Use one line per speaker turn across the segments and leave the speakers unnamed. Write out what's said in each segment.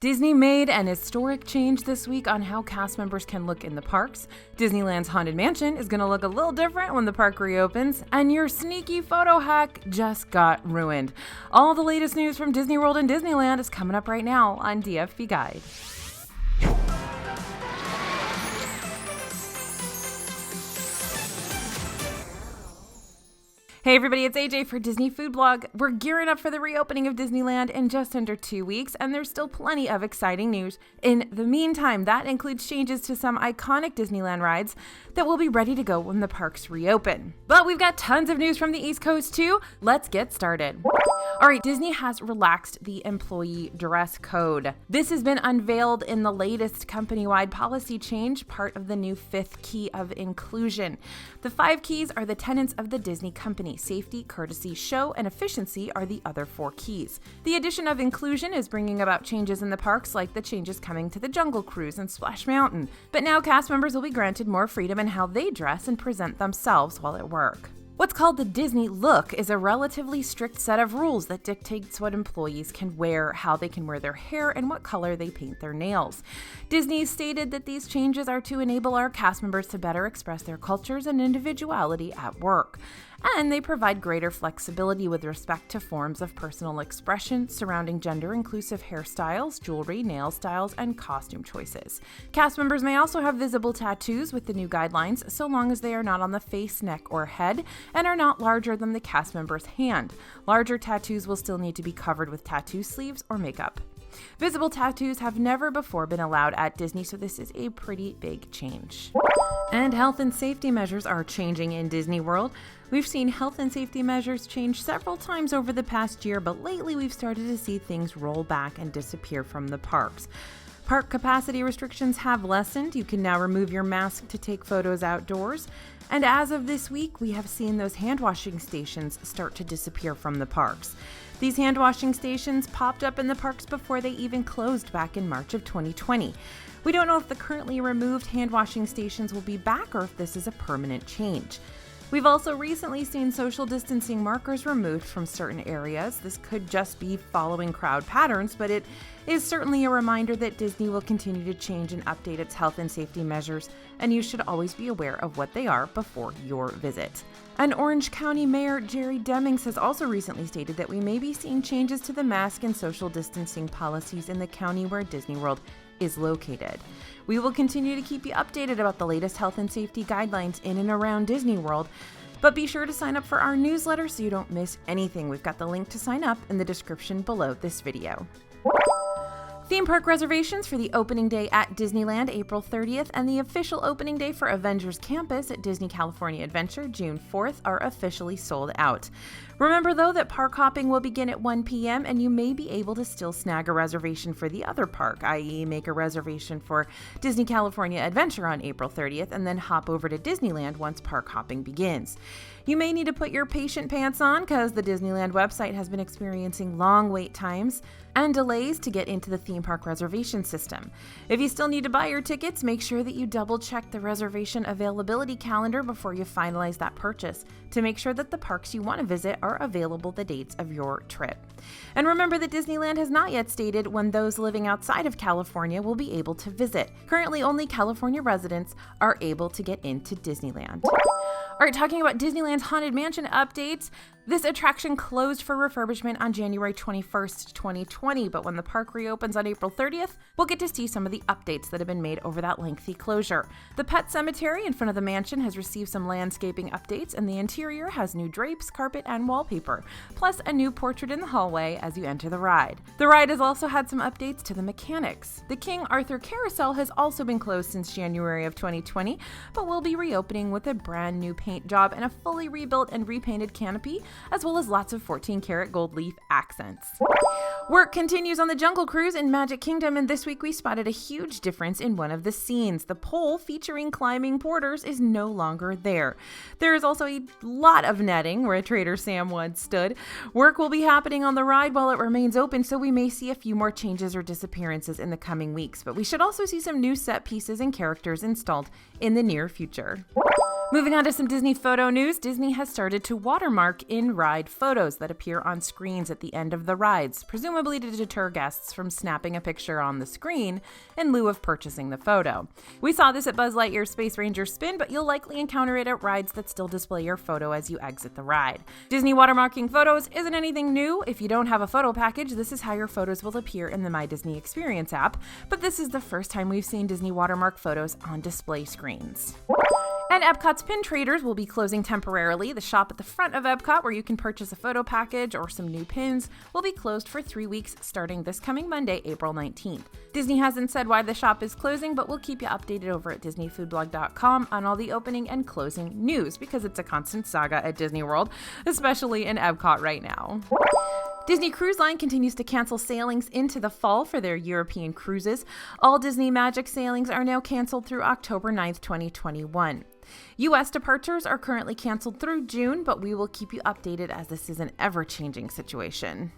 Disney made an historic change this week on how cast members can look in the parks. Disneyland's Haunted Mansion is going to look a little different when the park reopens, and your sneaky photo hack just got ruined. All the latest news from Disney World and Disneyland is coming up right now on DFB Guide. Hey everybody, it's AJ for Disney Food Blog. We're gearing up for the reopening of Disneyland in just under 2 weeks, and there's still plenty of exciting news. In the meantime, that includes changes to some iconic Disneyland rides that will be ready to go when the parks reopen. But we've got tons of news from the East Coast too. Let's get started. All right, Disney has relaxed the employee dress code. This has been unveiled in the latest company-wide policy change, part of the new 5th key of inclusion. The 5 keys are the tenets of the Disney company. Safety, courtesy, show, and efficiency are the other 4 keys. The addition of inclusion is bringing about changes in the parks, like the changes coming to the Jungle Cruise and Splash Mountain. But now cast members will be granted more freedom in how they dress and present themselves while at work. What's called the Disney look is a relatively strict set of rules that dictates what employees can wear, how they can wear their hair, and what color they paint their nails. Disney stated that these changes are to enable our cast members to better express their cultures and individuality at work. And they provide greater flexibility with respect to forms of personal expression surrounding gender-inclusive hairstyles, jewelry, nail styles, and costume choices. Cast members may also have visible tattoos with the new guidelines, so long as they are not on the face, neck, or head, and are not larger than the cast member's hand. Larger tattoos will still need to be covered with tattoo sleeves or makeup. Visible tattoos have never before been allowed at Disney, so this is a pretty big change. And health and safety measures are changing in Disney World. We've seen health and safety measures change several times over the past year, but lately we've started to see things roll back and disappear from the parks. Park capacity restrictions have lessened. You can now remove your mask to take photos outdoors. And as of this week, we have seen those hand washing stations start to disappear from the parks. These hand washing stations popped up in the parks before they even closed back in March of 2020. We don't know if the currently removed hand washing stations will be back or if this is a permanent change. We've also recently seen social distancing markers removed from certain areas. This could just be following crowd patterns, but it is certainly a reminder that Disney will continue to change and update its health and safety measures, and you should always be aware of what they are before your visit. And Orange County Mayor Jerry Demings has also recently stated that we may be seeing changes to the mask and social distancing policies in the county where Disney World is located. We will continue to keep you updated about the latest health and safety guidelines in and around Disney World, but be sure to sign up for our newsletter so you don't miss anything. We've got the link to sign up in the description below this video. Theme park reservations for the opening day at Disneyland, April 30th, and the official opening day for Avengers Campus at Disney California Adventure, June 4th, are officially sold out. Remember, though, that park hopping will begin at 1 p.m., and you may be able to still snag a reservation for the other park, i.e. make a reservation for Disney California Adventure on April 30th, and then hop over to Disneyland once park hopping begins. You may need to put your patient pants on because the Disneyland website has been experiencing long wait times and delays to get into the theme park reservation system. If you still need to buy your tickets, make sure that you double check the reservation availability calendar before you finalize that purchase to make sure that the parks you want to visit are available the dates of your trip. And remember that Disneyland has not yet stated when those living outside of California will be able to visit. Currently, only California residents are able to get into Disneyland. All right, talking about Disneyland's Haunted Mansion updates, this attraction closed for refurbishment on January 21st, 2020, but when the park reopens on April 30th, we'll get to see some of the updates that have been made over that lengthy closure. The pet cemetery in front of the mansion has received some landscaping updates, and the interior has new drapes, carpet, and wallpaper, plus a new portrait in the hallway as you enter the ride. The ride has also had some updates to the mechanics. The King Arthur Carousel has also been closed since January of 2020, but will be reopening with a brand new paint job and a fully rebuilt and repainted canopy, as well as lots of 14-karat gold leaf accents. Work continues on the Jungle Cruise in Magic Kingdom, and this week we spotted a huge difference in one of the scenes. The pole featuring climbing porters is no longer there. There is also a lot of netting where Trader Sam once stood. Work will be happening on the ride while it remains open, so we may see a few more changes or disappearances in the coming weeks, but we should also see some new set pieces and characters installed in the near future. Moving on to some Disney photo news, Disney has started to watermark in-ride photos that appear on screens at the end of the rides, presumably to deter guests from snapping a picture on the screen in lieu of purchasing the photo. We saw this at Buzz Lightyear's Space Ranger Spin, but you'll likely encounter it at rides that still display your photo as you exit the ride. Disney watermarking photos isn't anything new. If you don't have a photo package, this is how your photos will appear in the My Disney Experience app, but this is the first time we've seen Disney watermark photos on display screens. And Epcot's Pin Traders will be closing temporarily. The shop at the front of Epcot, where you can purchase a photo package or some new pins, will be closed for 3 weeks starting this coming Monday, April 19th. Disney hasn't said why the shop is closing, but we'll keep you updated over at DisneyFoodblog.com on all the opening and closing news, because it's a constant saga at Disney World, especially in Epcot right now. Disney Cruise Line continues to cancel sailings into the fall for their European cruises. All Disney Magic sailings are now canceled through October 9th, 2021. U.S. departures are currently canceled through June, but we will keep you updated as this is an ever-changing situation.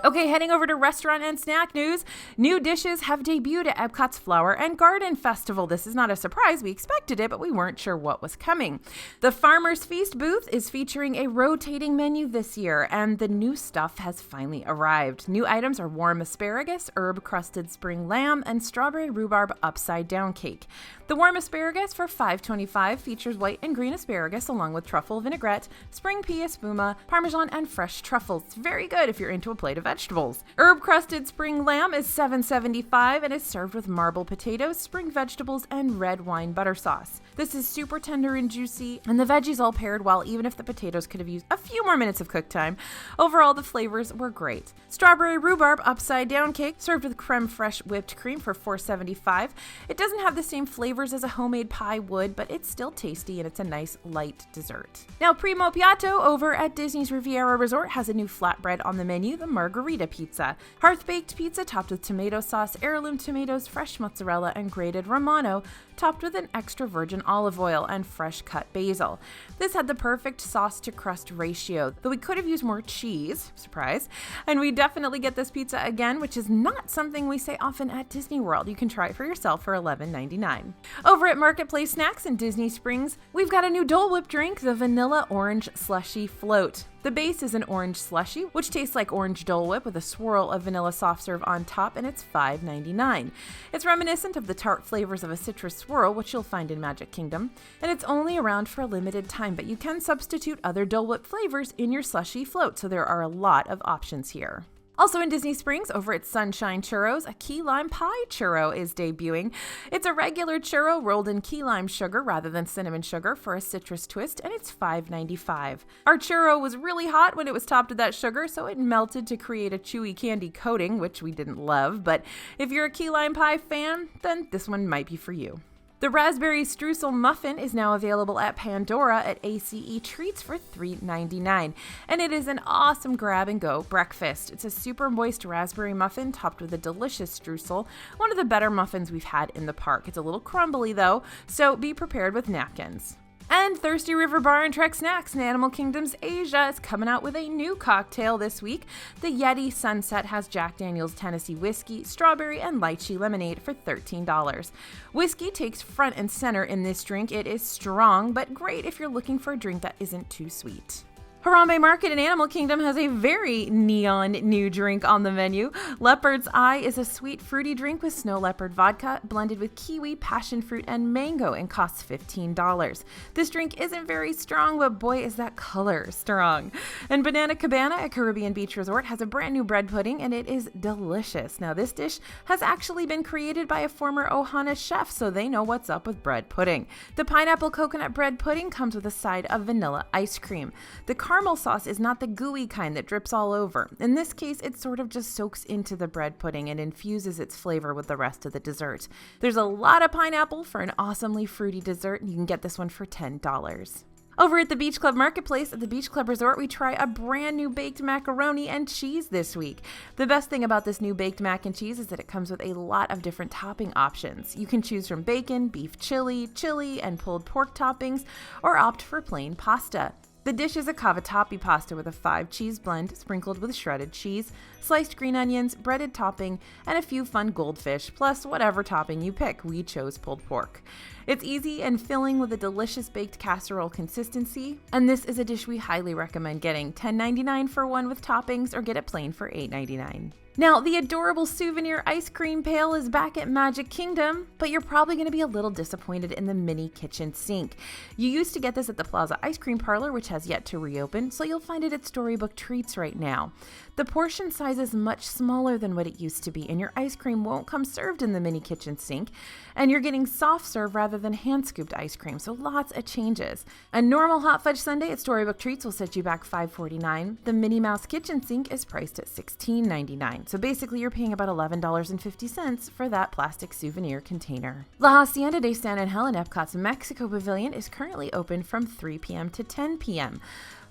Okay, heading over to restaurant and snack news. New dishes have debuted at Epcot's Flower and Garden Festival. This is not a surprise. We expected it, but we weren't sure what was coming. The Farmer's Feast booth is featuring a rotating menu this year, and the new stuff has finally arrived. New items are warm asparagus, herb-crusted spring lamb, and strawberry rhubarb upside-down cake. The warm asparagus for $5.25 features white and green asparagus along with truffle vinaigrette, spring pea espuma, parmesan, and fresh truffles. It's very good if you're into a plate of vegetables. Herb-crusted spring lamb is $7.75 and is served with marble potatoes, spring vegetables, and red wine butter sauce. This is super tender and juicy, and the veggies all paired well, even if the potatoes could have used a few more minutes of cook time. Overall, the flavors were great. Strawberry rhubarb upside-down cake served with creme fraiche whipped cream for $4.75. It doesn't have the same flavors as a homemade pie would, but it's still tasty and it's a nice light dessert. Now, Primo Piatto over at Disney's Riviera Resort has a new flatbread on the menu, the Margarita Pizza. Hearth-baked pizza topped with tomato sauce, heirloom tomatoes, fresh mozzarella, and grated Romano, topped with an extra virgin olive oil and fresh cut basil. This had the perfect sauce to crust ratio, though we could have used more cheese, surprise, and we definitely get this pizza again, which is not something we say often at Disney World. You can try it for yourself for $11.99. Over at Marketplace Snacks in Disney Springs, we've got a new Dole Whip drink, the Vanilla Orange Slushy Float. The base is an orange slushy, which tastes like orange Dole Whip with a swirl of vanilla soft serve on top, and it's $5.99. It's reminiscent of the tart flavors of a citrus swirl, which you'll find in Magic Kingdom, and it's only around for a limited time, but you can substitute other Dole Whip flavors in your slushy float, so there are a lot of options here. Also in Disney Springs, over at Sunshine Churros, a key lime pie churro is debuting. It's a regular churro rolled in key lime sugar rather than cinnamon sugar for a citrus twist, and it's $5.95. Our churro was really hot when it was topped with that sugar, so it melted to create a chewy candy coating, which we didn't love, but if you're a key lime pie fan, then this one might be for you. The Raspberry Streusel Muffin is now available at Pandora at ACE Treats for $3.99, and it is an awesome grab-and-go breakfast. It's a super moist raspberry muffin topped with a delicious streusel, one of the better muffins we've had in the park. It's a little crumbly though, so be prepared with napkins. And Thirsty River Bar and Trek Snacks in Animal Kingdom's Asia is coming out with a new cocktail this week. The Yeti Sunset has Jack Daniel's Tennessee Whiskey, Strawberry, and Lychee Lemonade for $13. Whiskey takes front and center in this drink. It is strong, but great if you're looking for a drink that isn't too sweet. Harambe Market in Animal Kingdom has a very neon new drink on the menu. Leopard's Eye is a sweet, fruity drink with snow leopard vodka blended with kiwi, passion fruit, and mango and costs $15. This drink isn't very strong, but boy, is that color strong. And Banana Cabana at Caribbean Beach Resort has a brand new bread pudding, and it is delicious. Now, this dish has actually been created by a former Ohana chef, so they know what's up with bread pudding. The pineapple coconut bread pudding comes with a side of vanilla ice cream. The caramel sauce is not the gooey kind that drips all over. In this case, it sort of just soaks into the bread pudding and infuses its flavor with the rest of the dessert. There's a lot of pineapple for an awesomely fruity dessert, and you can get this one for $10. Over at the Beach Club Marketplace at the Beach Club Resort, we try a brand new baked macaroni and cheese this week. The best thing about this new baked mac and cheese is that it comes with a lot of different topping options. You can choose from bacon, beef chili, and pulled pork toppings, or opt for plain pasta. The dish is a cavatappi pasta with a 5-cheese blend sprinkled with shredded cheese, sliced green onions, breaded topping, and a few fun goldfish, plus whatever topping you pick. We chose pulled pork. It's easy and filling with a delicious baked casserole consistency, and this is a dish we highly recommend getting $10.99 for one with toppings or get it plain for $8.99. Now, the adorable souvenir ice cream pail is back at Magic Kingdom, but you're probably going to be a little disappointed in the mini kitchen sink. You used to get this at the Plaza Ice Cream Parlor, which has yet to reopen, so you'll find it at Storybook Treats right now. The portion size is much smaller than what it used to be, and your ice cream won't come served in the mini kitchen sink, and you're getting soft serve rather than hand-scooped ice cream, so lots of changes. A normal hot fudge sundae at Storybook Treats will set you back $5.49. The Minnie Mouse kitchen sink is priced at $16.99. So basically, you're paying about $11.50 for that plastic souvenir container. La Hacienda de San Angel in Epcot's Mexico Pavilion is currently open from 3 p.m. to 10 p.m.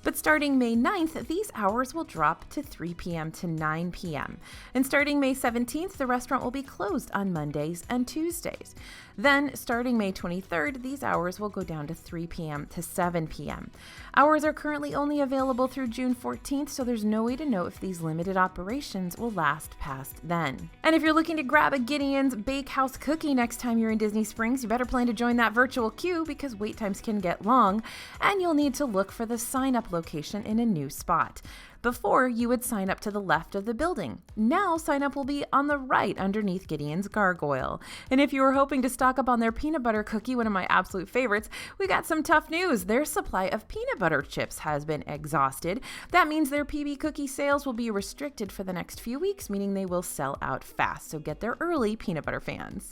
But starting May 9th, these hours will drop to 3 p.m. to 9 p.m. And starting May 17th, the restaurant will be closed on Mondays and Tuesdays. Then, starting May 23rd, these hours will go down to 3 p.m. to 7 p.m. Hours are currently only available through June 14th, so there's no way to know if these limited operations will last past then. And if you're looking to grab a Gideon's Bakehouse cookie next time you're in Disney Springs, you better plan to join that virtual queue because wait times can get long, and you'll need to look for the sign-up location in a new spot. Before, you would sign up to the left of the building. Now, sign up will be on the right underneath Gideon's Gargoyle. And if you were hoping to stock up on their peanut butter cookie, one of my absolute favorites, we got some tough news. Their supply of peanut butter chips has been exhausted. That means their PB cookie sales will be restricted for the next few weeks, meaning they will sell out fast. So get there early, peanut butter fans.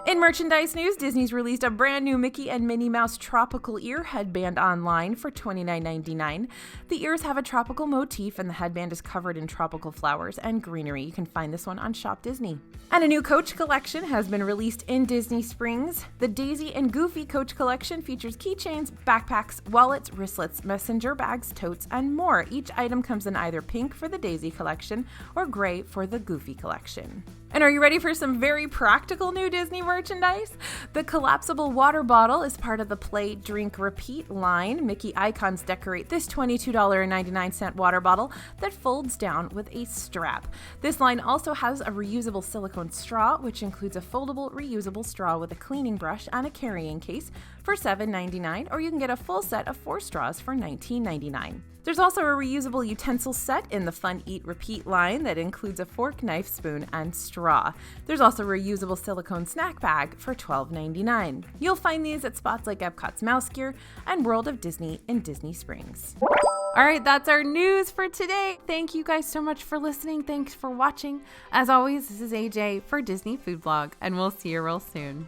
In merchandise news, Disney's released a brand new Mickey and Minnie Mouse tropical ear headband online for $29.99. The ears have a tropical motif and the headband is covered in tropical flowers and greenery. You can find this one on Shop Disney. And a new Coach collection has been released in Disney Springs. The Daisy and Goofy Coach collection features keychains, backpacks, wallets, wristlets, messenger bags, totes, and more. Each item comes in either pink for the Daisy collection or gray for the Goofy collection. And are you ready for some very practical new Disney merchandise? The collapsible water bottle is part of the Play, Drink, Repeat line. Mickey icons decorate this $22.99 water bottle that folds down with a strap. This line also has a reusable silicone straw, which includes a foldable reusable straw with a cleaning brush and a carrying case for $7.99, or you can get a full set of 4 straws for $19.99. There's also a reusable utensil set in the Fun Eat Repeat line that includes a fork, knife, spoon, and straw. There's also a reusable silicone snack bag for $12.99. You'll find these at spots like Epcot's Mouse Gear and World of Disney in Disney Springs. All right, that's our news for today. Thank you guys so much for listening. Thanks for watching. As always, this is AJ for Disney Food Blog, and we'll see you real soon.